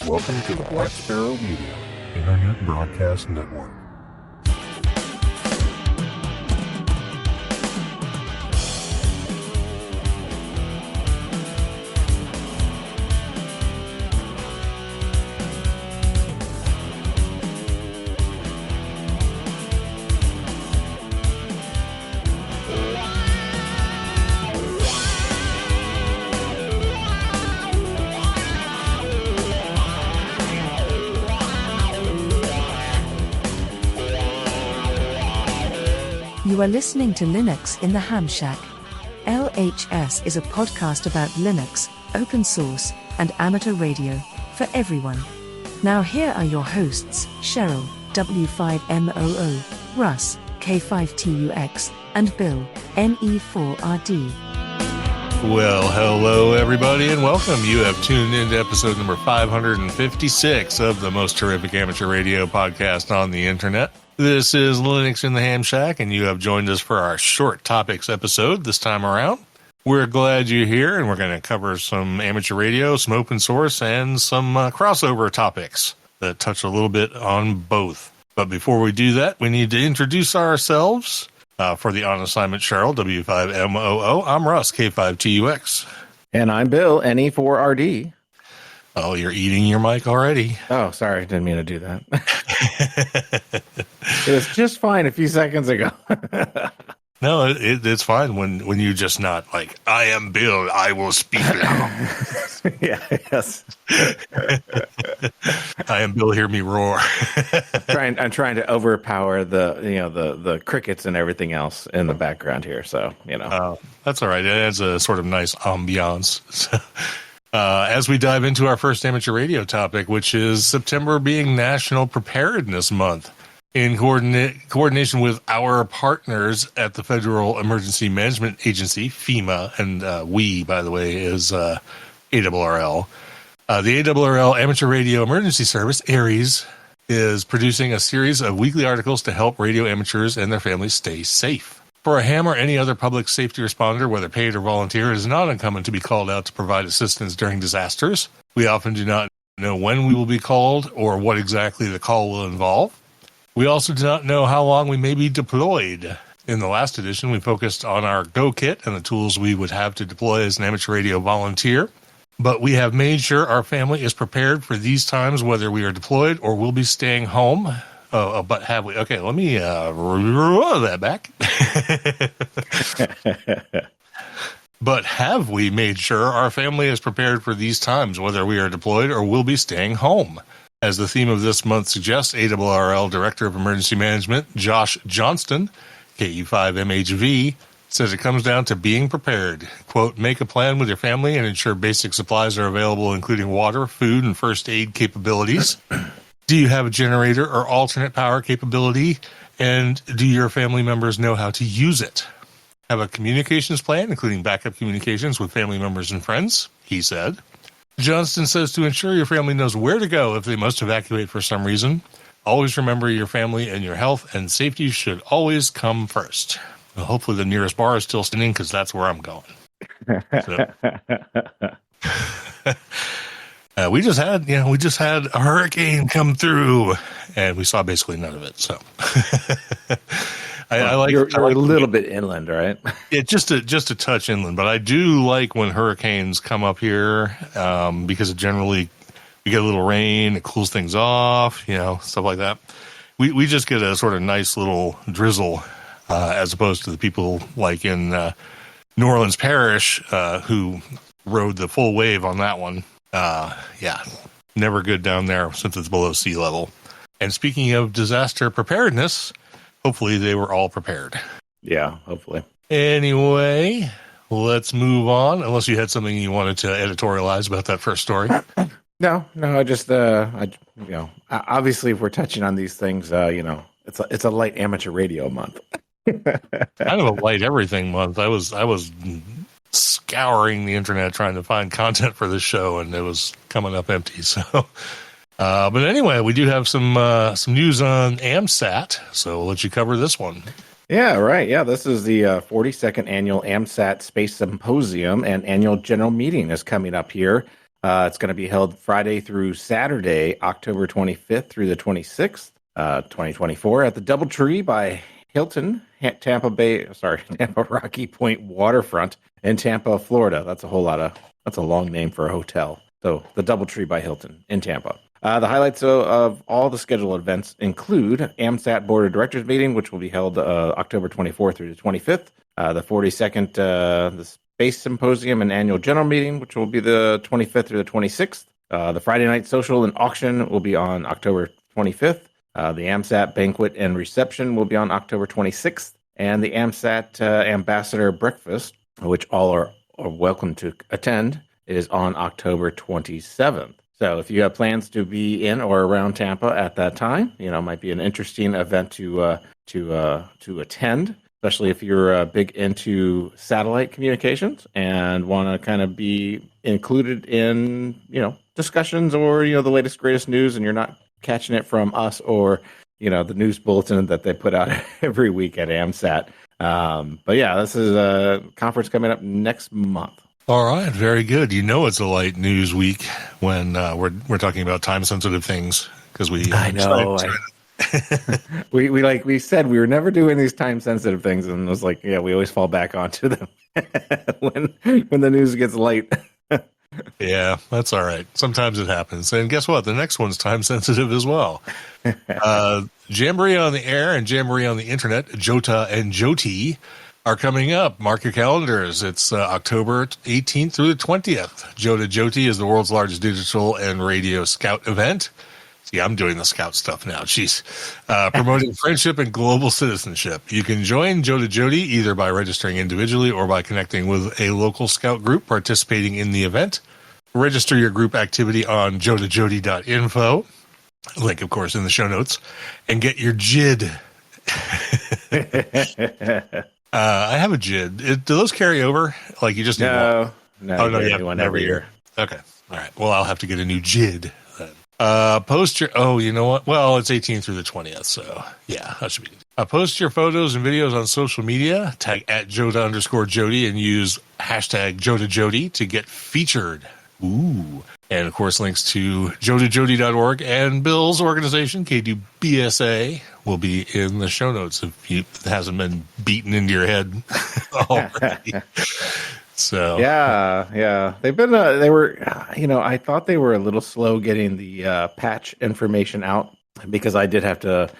Welcome to the Black Sparrow Media Internet Broadcast Network. You are listening to Linux in the Ham Shack. LHS is a podcast about Linux, open source, and amateur radio, for everyone. Now here are your hosts, Cheryl, W5MOO, Russ, K5TUX, and Bill, NE4RD. Well, hello everybody and welcome. You have tuned into episode number 556 of the most terrific amateur radio podcast on the internet. This is Linux in the Ham Shack, and you have joined us for our short topics episode this time around. We're glad you're here, and we're going to cover some amateur radio, some open source, and some crossover topics that touch a little bit on both. But before we do that, we need to introduce ourselves. For the on assignment, Cheryl, W5MOO. I'm Russ, K5TUX. And I'm Bill, NE4RD. Oh, you're eating your mic already. Oh, sorry. Didn't mean to do that. It was just fine a few seconds ago. No, it's fine when you just not like, I am Bill, I will speak now. Yes. I am Bill, hear me roar. I'm trying to overpower the crickets and everything else in the background here. So, that's all right. It adds a sort of nice ambiance. As we dive into our first amateur radio topic, which is September being National Preparedness Month, in coordination with our partners at the Federal Emergency Management Agency, FEMA, and we, by the way, is ARRL. The ARRL Amateur Radio Emergency Service, ARES, is producing a series of weekly articles to help radio amateurs and their families stay safe. For a ham or any other public safety responder, whether paid or volunteer, it is not uncommon to be called out to provide assistance during disasters. We often do not know when we will be called or what exactly the call will involve. We also do not know how long we may be deployed. In the last edition, we focused on our Go Kit and the tools we would have to deploy as an amateur radio volunteer. But we have made sure our family is prepared for these times, whether we are deployed or will be staying home. But have we? Okay, let me roll that back. But have we made sure our family is prepared for these times, whether we are deployed or will be staying home? As the theme of this month suggests, ARRL Director of Emergency Management, Josh Johnston, KE5MHV, says it comes down to being prepared. Quote, make a plan with your family and ensure basic supplies are available, including water, food, and first aid capabilities. Do you have a generator or alternate power capability? And do your family members know how to use it? Have a communications plan, including backup communications with family members and friends, he said. Johnston says to ensure your family knows where to go if they must evacuate for some reason. Always remember your family and your health and safety should always come first. Well, hopefully the nearest bar is still standing because that's where I'm going. We just had a hurricane come through, and we saw basically none of it. So, I like you're a little bit inland, right? Yeah, just a touch inland, but I do like when hurricanes come up here because it generally we get a little rain, it cools things off, stuff like that. We just get a sort of nice little drizzle as opposed to the people like in New Orleans Parish who rode the full wave on that one. Never good down there since it's below sea level. And speaking of disaster preparedness, hopefully they were all prepared. Yeah, hopefully. Anyway, let's move on. Unless you had something you wanted to editorialize about that first story. No, I just, obviously if we're touching on these things, it's a light amateur radio month. Kind of a light everything month. I was scouring the internet trying to find content for this show, and it was coming up empty. So, but anyway, we do have some news on AMSAT, so we'll let you cover this one. Yeah, right. Yeah, this is the 42nd annual AMSAT Space Symposium and annual general meeting is coming up here It's going to be held Friday through Saturday, October 25th through the 26th, 2024, at the DoubleTree by Hilton, Tampa Rocky Point Waterfront in Tampa, Florida. That's a long name for a hotel. So the DoubleTree by Hilton in Tampa. The highlights of all the scheduled events include AMSAT Board of Directors meeting, which will be held October 24th through the 25th. The 42nd the Space Symposium and Annual General Meeting, which will be the 25th through the 26th. The Friday night social and auction will be on October 25th. The AMSAT Banquet and Reception will be on October 26th. And the AMSAT Ambassador Breakfast, which all are welcome to attend, is on October 27th. So if you have plans to be in or around Tampa at that time, it might be an interesting event to attend, especially if you're big into satellite communications and want to kind of be included in, discussions or, the latest, greatest news, and you're not catching it from us or, the news bulletin that they put out every week at AMSAT. But yeah, this is a conference coming up next month. All right, very good. It's a light news week when we're talking about time sensitive things because we. I know. We said we were never doing these time sensitive things, and it was like, yeah, we always fall back onto them when the news gets light. Yeah, that's all right. Sometimes it happens, and guess what? The next one's time sensitive as well. Jamboree on the air and Jamboree on the internet, Jota and Joti, are coming up. Mark your calendars. It's October 18th through the 20th. Jota Joti is the world's largest digital and radio scout event. See, I'm doing the scout stuff now. Jeez. Promoting friendship and global citizenship. You can join Jota Joti either by registering individually or by connecting with a local scout group participating in the event. Register your group activity on jotajoti.info. Link, of course, in the show notes. And get your JID. I have a JID. Do those carry over? Like you just need one? No. Oh no, you have one every year. Okay, all right. Well, I'll have to get a new JID then. Post your. Oh, you know what? Well, it's 18th through the 20th, so yeah, that should be good. Post your photos and videos on social media. Tag at Jota_Joti and use hashtag JotaJoti to get featured. Ooh. And, of course, links to jotajoti.org and Bill's organization, K2BSA, will be in the show notes if it hasn't been beaten into your head already. So yeah. They've been, I thought they were a little slow getting the patch information out because I had to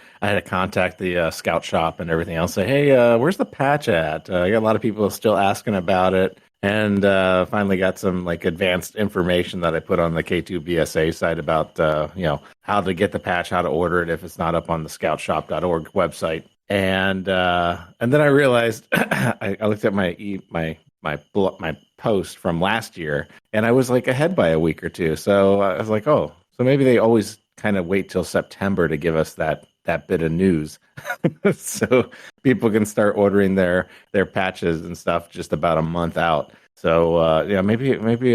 contact the scout shop and everything else. Say, hey, where's the patch at? I got a lot of people still asking about it. And finally got some advanced information that I put on the K2BSA site about how to get the patch, how to order it if it's not up on the scoutshop.org website. And then I realized I looked at my post from last year, and I was ahead by a week or two. So I was like, oh, so maybe they always kind of wait till September to give us that bit of news. So people can start ordering their patches and stuff just about a month out. So maybe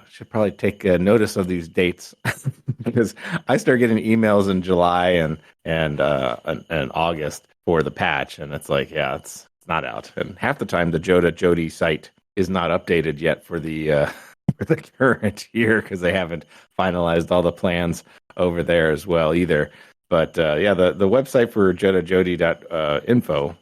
should probably take notice of these dates because I start getting emails in July and August for the patch, and it's it's not out. And half the time the Jota Joti site is not updated yet for the current year because they haven't finalized all the plans over there as well either. But the website for jotajoti.info,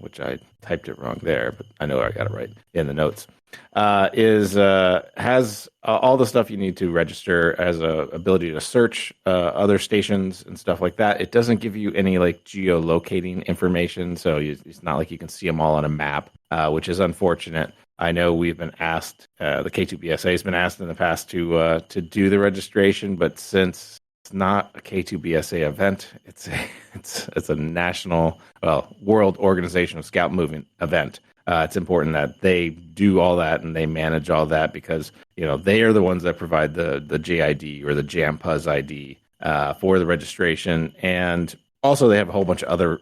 which I typed it wrong there, but I know I got it right in the notes, has all the stuff you need to register, as a ability to search other stations and stuff like that. It doesn't give you any geolocating information, so it's not like you can see them all on a map, which is unfortunate. I know we've been asked, the K2BSA has been asked in the past to do the registration, but since it's not a K2BSA event, it's a national, world organization of scout movement event. It's important that they do all that and they manage all that because they are the ones that provide the JID or the JAMPUZ ID for the registration, and also they have a whole bunch of other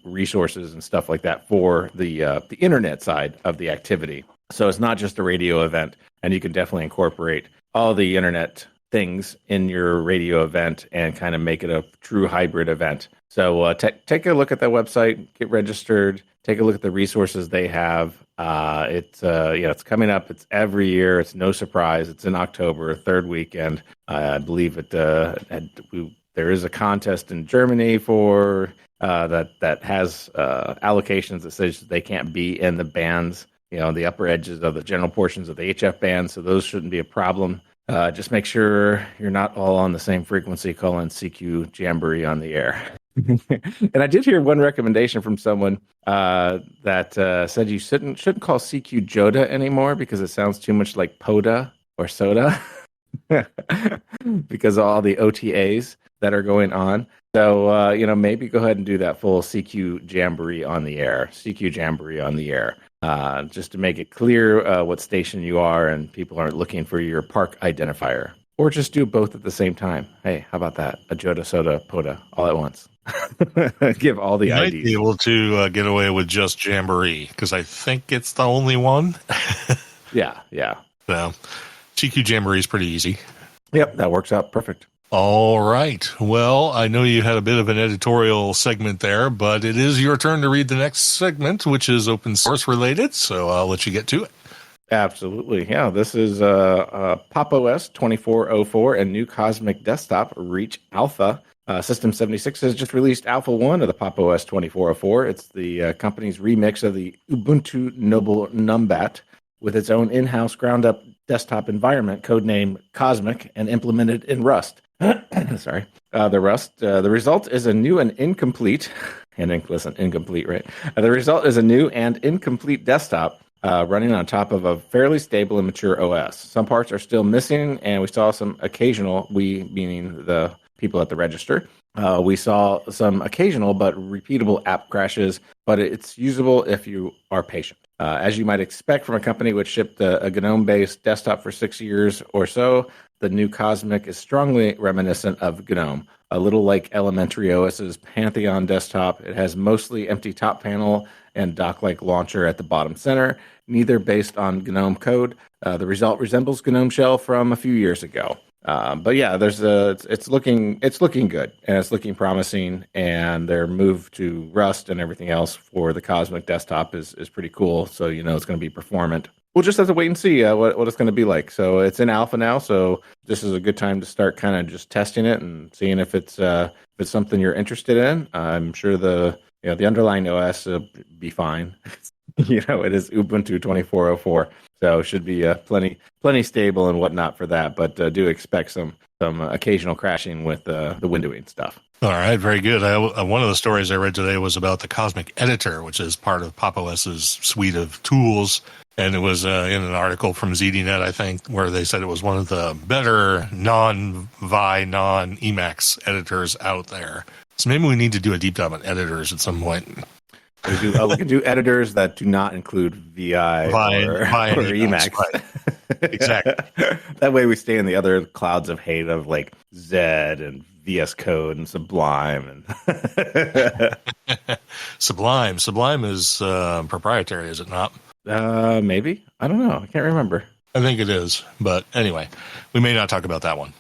resources and stuff like that for the internet side of the activity. So it's not just a radio event, and you can definitely incorporate all the internet things in your radio event and kind of make it a true hybrid event. So take a look at that website, get registered, take a look at the resources they have, It's coming up. It's every year. It's no surprise. It's in October, third weekend. I believe there is a contest in Germany for that has allocations that says they can't be in the bands, the upper edges of the general portions of the HF band. So those shouldn't be a problem. Just make sure you're not all on the same frequency calling CQ Jamboree on the air. And I did hear one recommendation from someone that said you shouldn't call CQ Joda anymore because it sounds too much like Poda or Soda because of all the OTAs that are going on. So, maybe go ahead and do that full CQ Jamboree on the air, just to make it clear what station you are and people aren't looking for your park identifier. Or just do both at the same time. Hey, how about that? A Joda, Soda, Poda, all at once. Give all the IDs. Might be able to get away with just Jamboree, because I think it's the only one. Yeah. So, CQ Jamboree is pretty easy. Yep, that works out perfect. All right. Well, I know you had a bit of an editorial segment there, but it is your turn to read the next segment, which is open source related, so I'll let you get to it. Absolutely. Yeah, this is PopOS 2404 and new Cosmic Desktop Reach Alpha. System 76 has just released Alpha 1 of the PopOS 2404. It's the company's remix of the Ubuntu Noble Numbat with its own in-house ground-up desktop environment, codenamed Cosmic, and implemented in Rust. Sorry. The result is a new and incomplete, incomplete, right? The result is a new and incomplete desktop running on top of a fairly stable and mature OS. Some parts are still missing, and we saw some occasional, we meaning the people at the register, we saw some occasional but repeatable app crashes, but it's usable if you are patient. As you might expect from a company which shipped a GNOME-based desktop for 6 years or so, the new Cosmic is strongly reminiscent of GNOME, a little like Elementary OS's Pantheon desktop. It has mostly empty top panel and dock-like launcher at the bottom center, neither based on GNOME code. The result resembles GNOME Shell from a few years ago. But yeah, it's looking good and it's looking promising, and their move to Rust and everything else for the Cosmic desktop is pretty cool. So it's going to be performant. We'll just have to wait and see what it's going to be like. So it's in alpha now, so this is a good time to start kind of just testing it and seeing if it's something you're interested in. I'm sure the underlying OS will be fine. It is Ubuntu 2404. So should be plenty stable and whatnot for that, but do expect some occasional crashing with the windowing stuff. All right, very good. One of the stories I read today was about the Cosmic Editor, which is part of PopOS's suite of tools, and it was in an article from ZDNet, I think, where they said it was one of the better non-Vi, non-Emacs editors out there. So maybe we need to do a deep dive on editors at some point. We can do editors that do not include VI or Emacs. Right. Exactly. That way we stay in the other clouds of hate of like Zed and VS Code and Sublime. Sublime is proprietary, is it not? Maybe. I don't know. I can't remember. I think it is. But anyway, we may not talk about that one.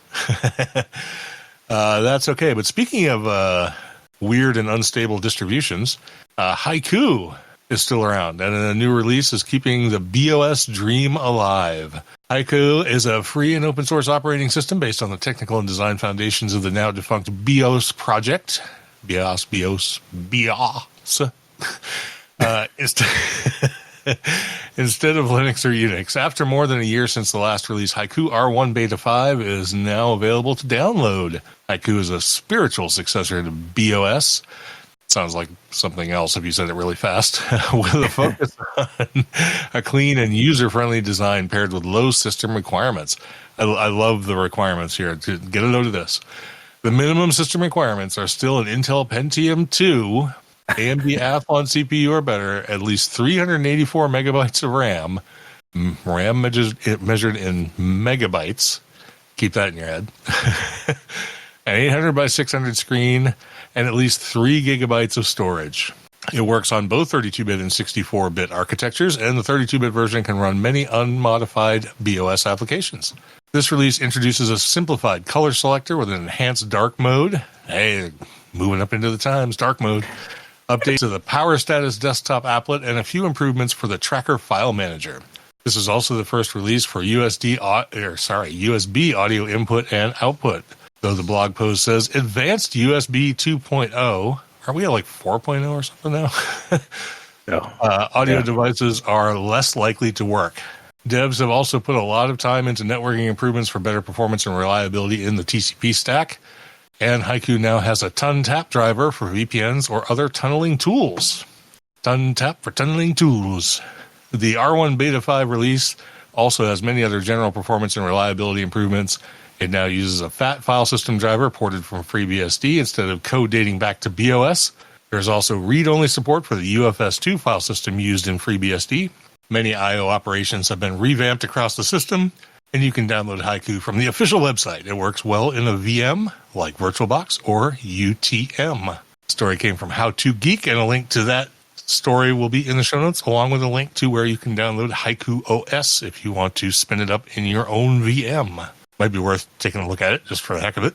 That's okay. But speaking of weird and unstable distributions, Haiku is still around, and a new release is keeping the BeOS dream alive. Haiku is a free and open source operating system based on the technical and design foundations of the now defunct BeOS project. BeOS. Instead of Linux or Unix. After more than a year since the last release, Haiku R1 Beta 5 is now available to download. Haiku is a spiritual successor to BeOS. Sounds like something else if you said it really fast. With a focus on a clean and user-friendly design paired with low system requirements. I love the requirements here. To get a load of this. The minimum system requirements are still an Intel Pentium 2, AMD Athlon CPU or better, at least 384 megabytes of RAM. RAM measured in megabytes. Keep that in your head. An 800 by 600 screen, and at least 3 gigabytes of storage. It works on both 32-bit and 64-bit architectures, and the 32-bit version can run many unmodified BeOS applications. This release introduces a simplified color selector with an enhanced dark mode. Hey, moving up into the times, dark mode. updates to the Power Status desktop applet, and a few improvements for the Tracker file manager. This is also the first release for USB audio input and output. Though the blog post says advanced USB 2.0, are we at like 4.0 or something now? No. Audio devices are less likely to work. Devs have also put a lot of time into networking improvements for better performance and reliability in the TCP stack. And Haiku now has a TunTap driver for VPNs or other tunneling tools. TunTap for tunneling tools. The R1 Beta 5 release also has many other general performance and reliability improvements. It now uses a FAT file system driver ported from FreeBSD instead of code dating back to BeOS. There's also read-only support for the UFS2 file system used in FreeBSD. Many I/O operations have been revamped across the system, and you can download Haiku from the official website. It works well in a VM like VirtualBox or UTM. The story came from How To Geek, and a link to that story will be in the show notes, along with a link to where you can download Haiku OS if you want to spin it up in your own VM. Might be worth taking a look at it just for the heck of it.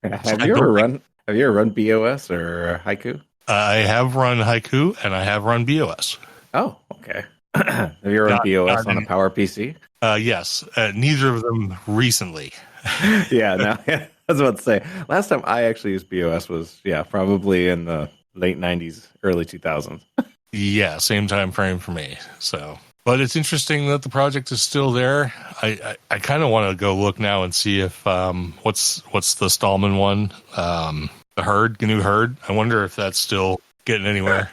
Have you ever run BeOS or Haiku? I have run Haiku and I have run BeOS. Oh, okay. Have you ever run BeOS on a Power PC? Yes, neither of them recently. Yeah, no, I was about to say, last time I actually used BeOS was, probably in the late 90s, early 2000s. Yeah, same time frame for me. So, but it's interesting that the project is still there. I kind of want to go look now and see if what's the Stallman one, the GNU Herd. I wonder if that's still getting anywhere.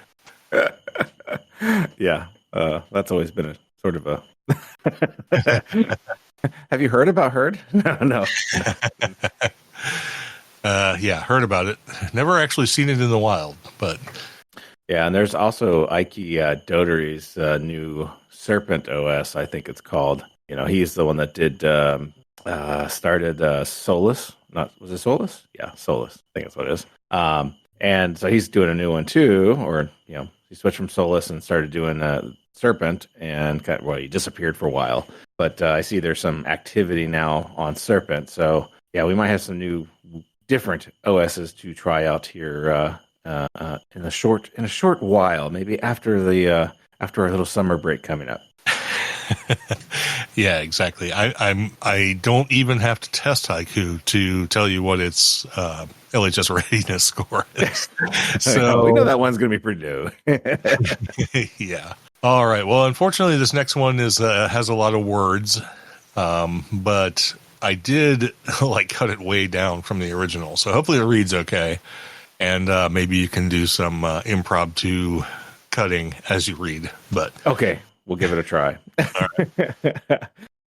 Yeah, that's always been a sort of a. Have you heard about Herd? No. Yeah, heard about it. Never actually seen it in the wild, but yeah. And there's also Ike Dodery's new Serpent OS, I think it's called. You know, he's the one that started Solus. Was it Solus? Yeah, Solus. I think that's what it is. And so he's doing a new one too, or he switched from Solus and started doing Serpent, and he disappeared for a while. But I see there's some activity now on Serpent, so yeah, we might have some new, different OSs to try out here in a short while, maybe after our little summer break coming up. Yeah, exactly. I don't even have to test Haiku to tell you what its LHS readiness score is. So we know that one's going to be pretty low. Yeah. All right. Well, unfortunately, this next one has a lot of words, but I did cut it way down from the original. So hopefully it reads okay, and maybe you can do some impromptu cutting as you read. But okay. We'll give it a try. All right.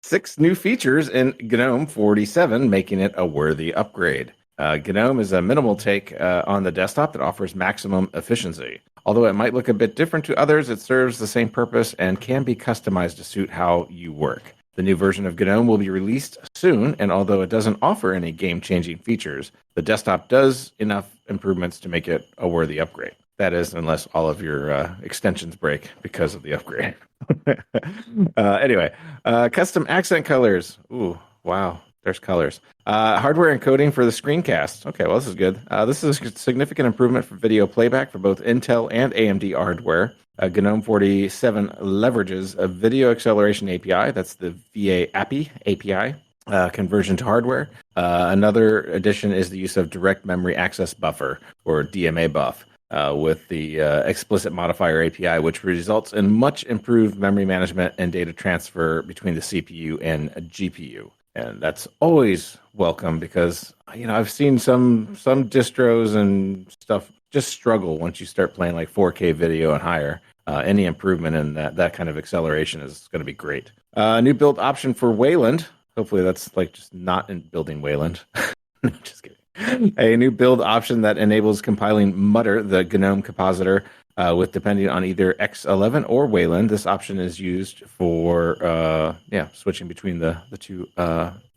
6 new features in Gnome 47, making it a worthy upgrade. Gnome is a minimal take on the desktop that offers maximum efficiency. Although it might look a bit different to others, it serves the same purpose and can be customized to suit how you work. The new version of Gnome will be released soon, and although it doesn't offer any game-changing features, the desktop does enough improvements to make it a worthy upgrade. That is, unless all of your extensions break because of the upgrade. Anyway, custom accent colors. Ooh, wow. There's colors. Hardware encoding for the screencast. Okay, well, this is good. This is a significant improvement for video playback for both Intel and AMD hardware. Gnome 47 leverages a video acceleration API. That's the VA API. Conversion to hardware. Another addition is the use of direct memory access buffer, or DMA buff. With the explicit modifier API, which results in much improved memory management and data transfer between the CPU and a GPU. And that's always welcome because, I've seen some distros and stuff just struggle once you start playing 4K video and higher. Any improvement in that kind of acceleration is going to be great. New build option for Wayland. Hopefully that's just not in building Wayland. No, just kidding. A new build option that enables compiling Mutter, the GNOME compositor, with depending on either X11 or Wayland. This option is used for switching between the two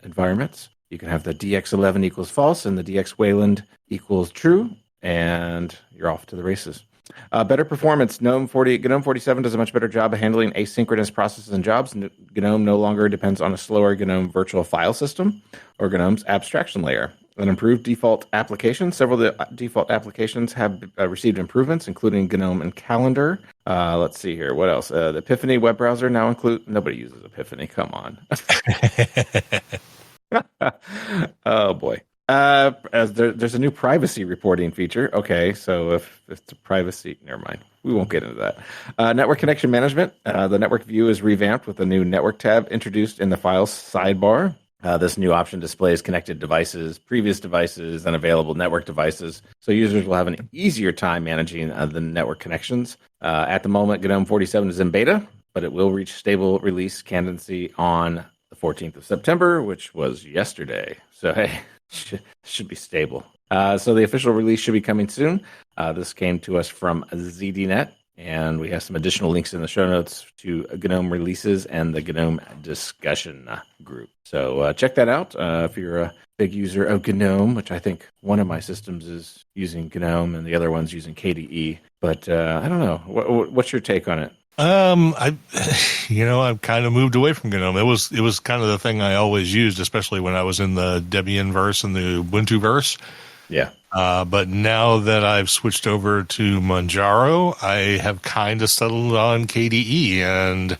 environments. You can have the DX11 equals false and the DX Wayland equals true, and you're off to the races. Better performance. Gnome 47 does a much better job of handling asynchronous processes and jobs. Gnome no longer depends on a slower GNOME virtual file system or GNOME's abstraction layer. an improved default application. Several of the default applications have received improvements, including Gnome and Calendar. Let's see here. What else? The Epiphany web browser now include. Nobody uses Epiphany. Come on. Oh boy. As there's a new privacy reporting feature. Okay, so if it's a privacy, never mind. We won't get into that. Network connection management. The network view is revamped with a new network tab introduced in the files sidebar. This new option displays connected devices, previous devices, and available network devices, so users will have an easier time managing the network connections. At the moment, GNOME 47 is in beta, but it will reach stable release candidacy on the 14th of September, which was yesterday. So, hey, should be stable. So the official release should be coming soon. This came to us from ZDNet. And we have some additional links in the show notes to GNOME releases and the GNOME discussion group. So check that out if you're a big user of GNOME, which I think one of my systems is using GNOME and the other one's using KDE. But I don't know. What's your take on it? I've kind of moved away from GNOME. It was kind of the thing I always used, especially when I was in the Debian verse and the Ubuntu verse. Yeah. But now that I've switched over to Manjaro, I have kind of settled on KDE, and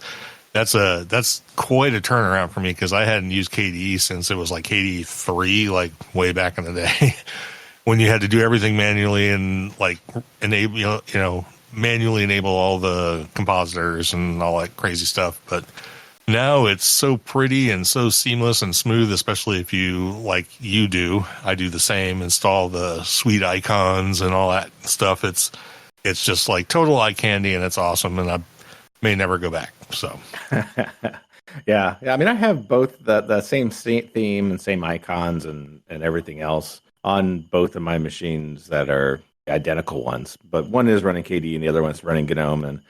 that's quite a turnaround for me because I hadn't used KDE since it was like KDE 3, like way back in the day, when you had to do everything manually and like enable, manually enable all the compositors and all that crazy stuff. But now it's so pretty and so seamless and smooth, especially if you, like you do, I do the same, install the sweet icons and all that stuff. It's just like total eye candy, and it's awesome, and I may never go back. So, yeah. I mean, I have both the same theme and same icons and everything else on both of my machines that are identical ones, but one is running KDE and the other one's running GNOME. And,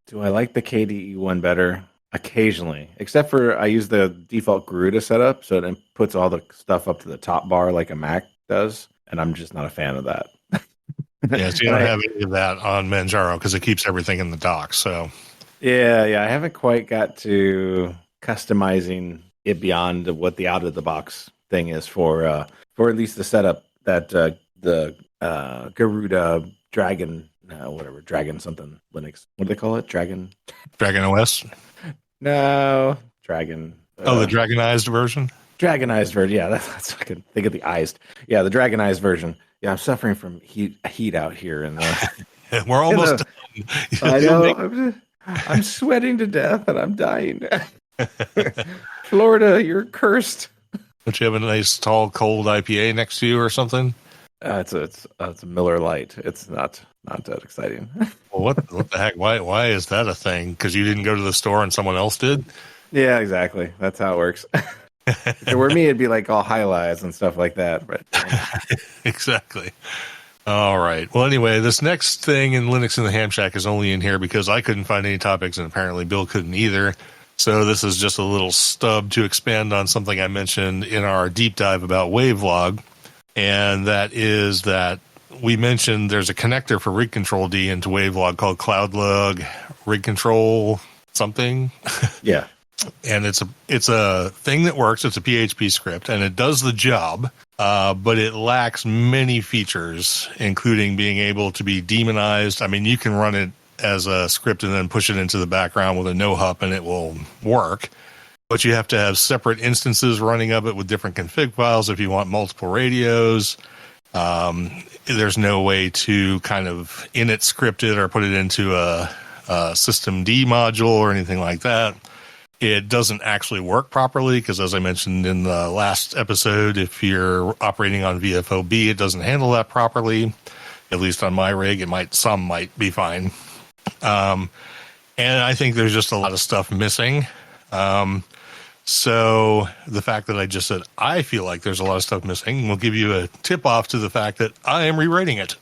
do I like the KDE one better? Occasionally, except for I use the default GRU to set up, so it puts all the stuff up to the top bar like a Mac does, and I'm just not a fan of that. Yeah, so you don't have any of that on Manjaro because it keeps everything in the dock. So, yeah, I haven't quite got to customizing it beyond what the out of the box thing is for at least the setup that the Garuda Dragon, Dragon something Linux. What do they call it? Dragon OS. No, Dragon. The Dragonized version? Dragonized version, yeah. That's I can think of the iced. Yeah, the Dragonized version. Yeah, I'm suffering from heat out here. We're almost done. I know. I'm sweating to death and I'm dying. Florida, you're cursed. Don't you have a nice, tall, cold IPA next to you or something? It's a Miller Lite. It's not that exciting. Well, what the heck? Why is that a thing? Because you didn't go to the store and someone else did? Yeah, exactly. That's how it works. If it were me, it'd be like all highlights and stuff like that. But exactly. All right. Well, anyway, this next thing in Linux in the Ham Shack is only in here because I couldn't find any topics, and apparently Bill couldn't either. So this is just a little stub to expand on something I mentioned in our deep dive about Wavelog, and that is that we mentioned there's a connector for rig control D into Wavelog called CloudLog rig control something. Yeah. And it's a thing that works. It's a PHP script, and it does the job, but it lacks many features, including being able to be demonized. I mean, you can run it as a script and then push it into the background with a no-hup, and it will work. But you have to have separate instances running of it with different config files if you want multiple radios. There's no way to kind of init script it or put it into a system D module or anything like that. It doesn't actually work properly because, as I mentioned in the last episode, if you're operating on VFOB, it doesn't handle that properly. At least on my rig, some might be fine. And I think there's just a lot of stuff missing. So the fact that I just said I feel like there's a lot of stuff missing will give you a tip off to the fact that I am rewriting it.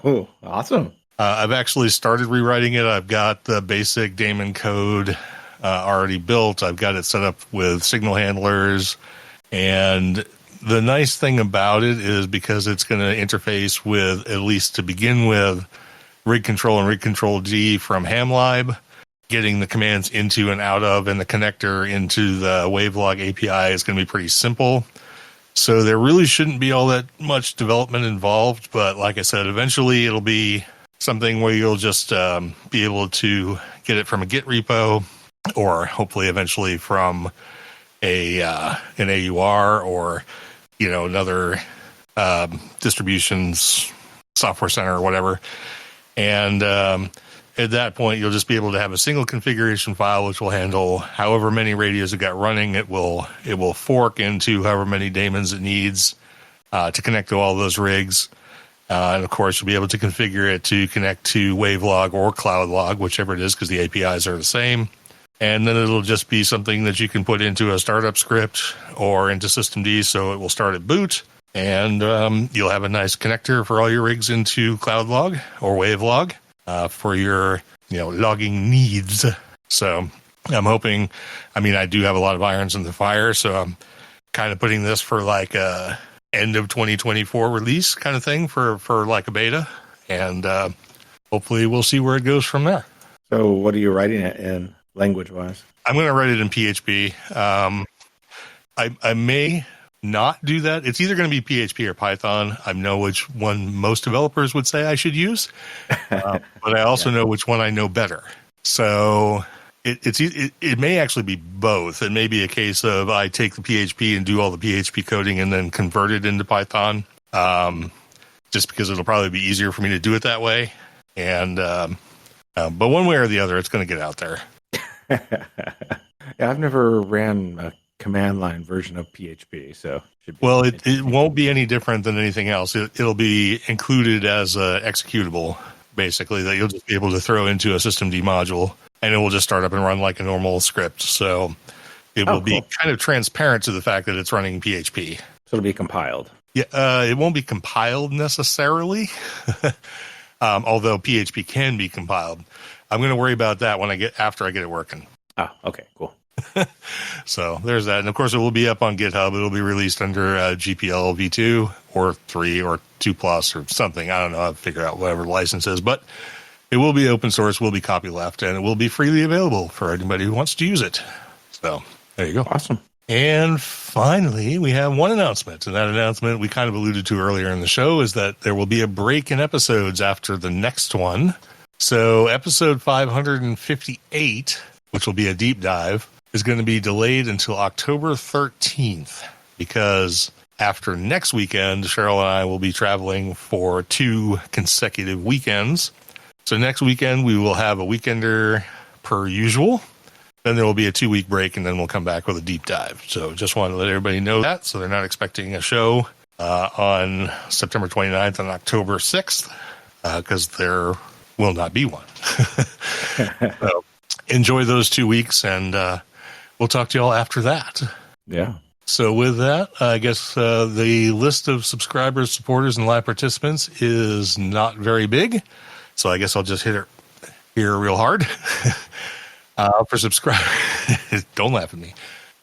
Oh, awesome. I've actually started rewriting it. I've got the basic daemon code already built. I've got it set up with signal handlers. And the nice thing about it is because it's going to interface with, at least to begin with, rig control and rig control G from HamLib, getting the commands into and out of, and the connector into the Wavelog API is going to be pretty simple. So there really shouldn't be all that much development involved. But like I said, eventually it'll be something where you'll just be able to get it from a Git repo, or hopefully eventually from an AUR, or another distributions software center or whatever. And at that point, you'll just be able to have a single configuration file, which will handle however many radios it got running. It will fork into however many daemons it needs to connect to all those rigs. And of course, you'll be able to configure it to connect to Wavelog or CloudLog, whichever it is, because the APIs are the same. And then it'll just be something that you can put into a startup script or into systemd, so it will start at boot. And you'll have a nice connector for all your rigs into CloudLog or Wavelog for your logging needs. So I'm hoping, I do have a lot of irons in the fire, so I'm kind of putting this for like a end of 2024 release kind of thing for like a beta. And hopefully we'll see where it goes from there. So what are you writing it in language-wise? I'm going to write it in PHP. I may not do that. It's either going to be PHP or Python. I know which one most developers would say I should use, but I also know which one I know better. So it may actually be both. It may be a case of I take the PHP and do all the PHP coding and then convert it into Python, just because it'll probably be easier for me to do it that way. And but one way or the other, it's going to get out there. Yeah, I've never ran a command line version of PHP, so well, it won't be any different than anything else. It'll be included as a executable, basically, that you'll just be able to throw into a systemd module, and it will just start up and run like a normal script. So it will be kind of transparent to the fact that it's running PHP. So it'll be compiled. Yeah, it won't be compiled necessarily, although PHP can be compiled. I'm going to worry about that after I get it working. Oh, okay, cool. So there's that. And of course, it will be up on GitHub. It'll be released under GPL v2 or 3 or 2 plus or something. I don't know. I'll figure out whatever the license is, but it will be open source, will be copyleft, and it will be freely available for anybody who wants to use it. So there you go. Awesome. And finally, we have one announcement, and that announcement we kind of alluded to earlier in the show is that there will be a break in episodes after the next one. So episode 558, which will be a deep dive, is going to be delayed until October 13th, because after next weekend, Cheryl and I will be traveling for 2 consecutive weekends. So next weekend, we will have a weekender per usual. Then there will be a 2-week break, and then we'll come back with a deep dive. So just wanted to let everybody know that, so they're not expecting a show on September 29th and October 6th, because there will not be one. So enjoy those 2 weeks, and we'll talk to you all after that. Yeah. So with that, I guess the list of subscribers, supporters, and live participants is not very big. So I guess I'll just hit it here real hard. For subscribers, don't laugh at me.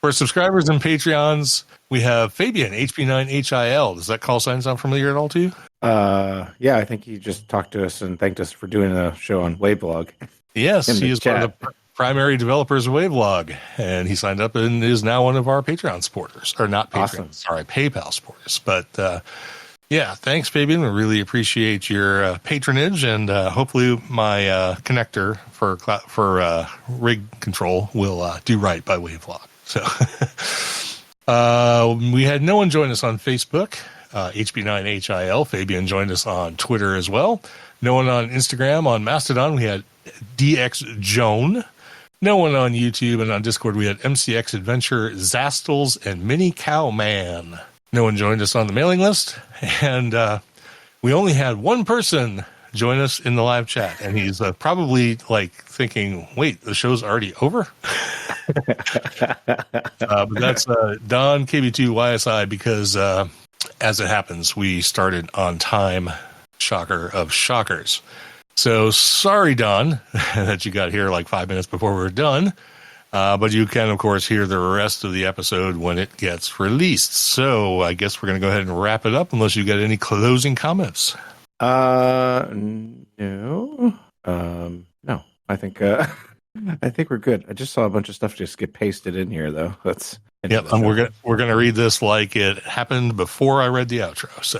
For subscribers and Patreons, we have Fabian, HP9HIL. Does that call sign sound familiar at all to you? Yeah, I think he just talked to us and thanked us for doing a show on Wavelog. Yes, he is one of the primary developers of Wavelog, and he signed up and is now one of our Patreon supporters. Or not Patreon, awesome. Sorry, PayPal supporters. But yeah, thanks, Fabian. We really appreciate your patronage, and hopefully my connector for rig control will do right by Wavelog. So we had no one join us on Facebook. HB9HIL. Fabian joined us on Twitter as well. No one on Instagram. On Mastodon, we had DX Joan. No one on YouTube, and on Discord, we had MCX Adventure, Zastles, and Mini Cowman. No one joined us on the mailing list, and we only had one person join us in the live chat, and he's probably like thinking, wait, the show's already over? But that's Don KB2YSI, because as it happens, we started on time. Shocker of shockers. So sorry, Don, that you got here like 5 minutes before we were done. But you can, of course, hear the rest of the episode when it gets released. So I guess we're going to go ahead and wrap it up, unless you got any closing comments. No. I think we're good. I just saw a bunch of stuff just get pasted in here, though. Yep, and we're gonna read this like it happened before I read the outro. So,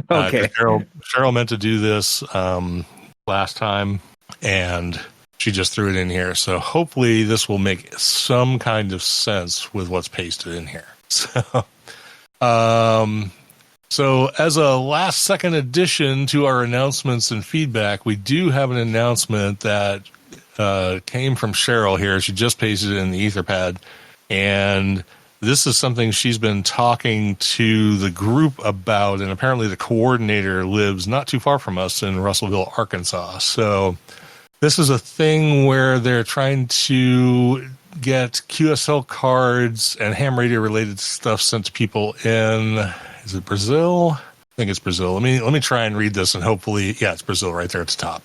Okay. Cheryl meant to do this last time, and she just threw it in here. So hopefully this will make some kind of sense with what's pasted in here. So as a last second addition to our announcements and feedback, we do have an announcement that came from Cheryl here. She just pasted it in the Etherpad. And this is something she's been talking to the group about, and apparently the coordinator lives not too far from us in Russellville, Arkansas. So this is a thing where they're trying to get QSL cards and ham radio related stuff sent to people in, is it Brazil? I think it's Brazil. Let me try and read this, and hopefully, yeah, it's Brazil right there at the top.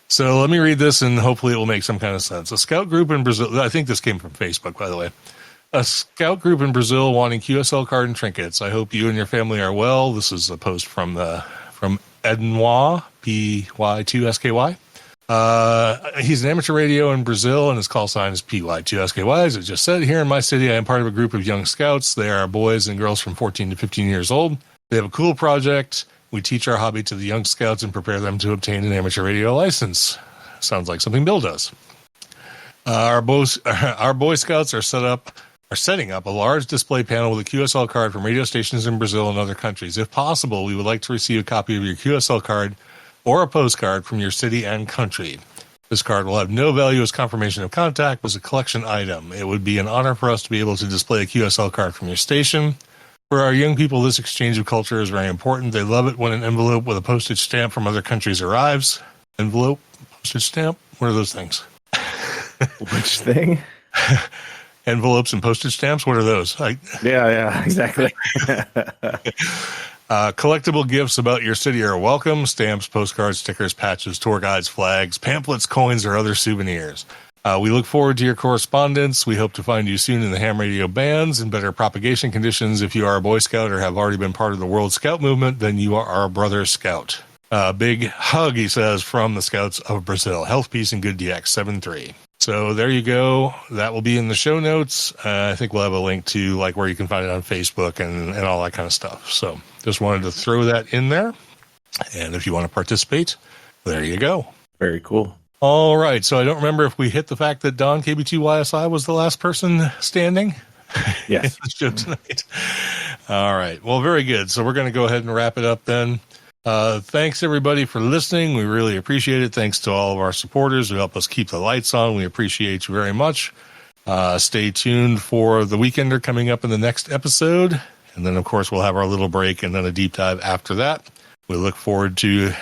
So let me read this, and hopefully it will make some kind of sense. A scout group in Brazil, I think this came from Facebook, by the way. A scout group in Brazil wanting QSL card and trinkets. I hope you and your family are well. This is a post from Ednois, PY2SKY. He's an amateur radio in Brazil, and his call sign is PY2SKY. As I just said, here in my city, I am part of a group of young scouts. They are boys and girls from 14 to 15 years old. They have a cool project. We teach our hobby to the young scouts and prepare them to obtain an amateur radio license. Sounds like something Bill does. Our Boy Scouts are setting up a large display panel with a QSL card from radio stations in Brazil and other countries. If possible, we would like to receive a copy of your QSL card or a postcard from your city and country. This card will have no value as confirmation of contact, but as a collection item. It would be an honor for us to be able to display a QSL card from your station. For our young people, this exchange of culture is very important. They love it when an envelope with a postage stamp from other countries arrives. Envelope, postage stamp, what are those things? Which thing? Envelopes and postage stamps, what are those? Yeah, exactly. Collectible gifts about your city are welcome. Stamps, postcards, stickers, patches, tour guides, flags, pamphlets, coins, or other souvenirs. We look forward to your correspondence. We hope to find you soon in the ham radio bands in better propagation conditions. If you are a Boy Scout or have already been part of the World Scout movement, then you are our brother Scout. Big hug, he says, from the Scouts of Brazil. Health, peace, and good DX 7-3. So there you go. That will be in the show notes. I think we'll have a link to like where you can find it on Facebook and all that kind of stuff. So just wanted to throw that in there. And if you want to participate, there you go. Very cool. All right. So I don't remember if we hit the fact that Don KB2YSI was the last person standing. Yes. in the show tonight. All right. Well, very good. So we're going to go ahead and wrap it up then. Thanks everybody for listening. We really appreciate it. Thanks to all of our supporters who help us keep the lights on. We appreciate you very much. Stay tuned for the Weekender coming up in the next episode. And then of course we'll have our little break and then a deep dive after that. We look forward to,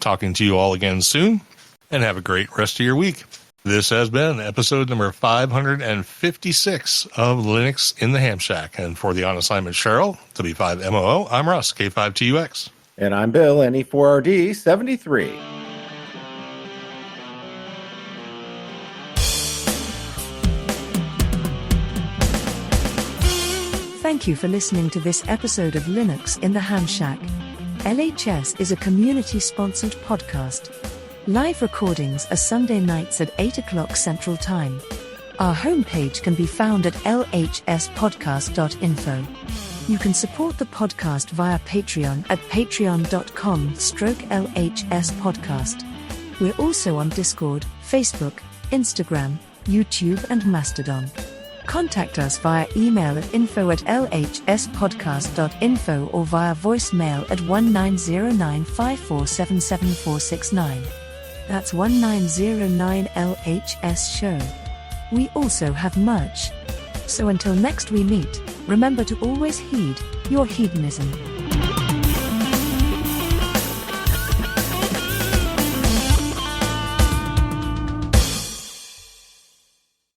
talking to you all again soon, and have a great rest of your week. This has been episode number 556 of Linux in the Ham Shack. And for the on assignment Cheryl, W5MOO, I'm Russ, K5TUX. And I'm Bill, NE4RD 73. Thank you for listening to this episode of Linux in the Ham Shack. LHS is a community-sponsored podcast. Live recordings are Sunday nights at 8 o'clock Central Time. Our homepage can be found at lhspodcast.info. You can support the podcast via Patreon at patreon.com/LHS podcast. We're also on Discord, Facebook, Instagram, YouTube and Mastodon. Contact us via email at info@lhspodcast.info or via voicemail at 190954777469. That's 1909 LHS show. We also have merch. So until next we meet, remember to always heed your hedonism.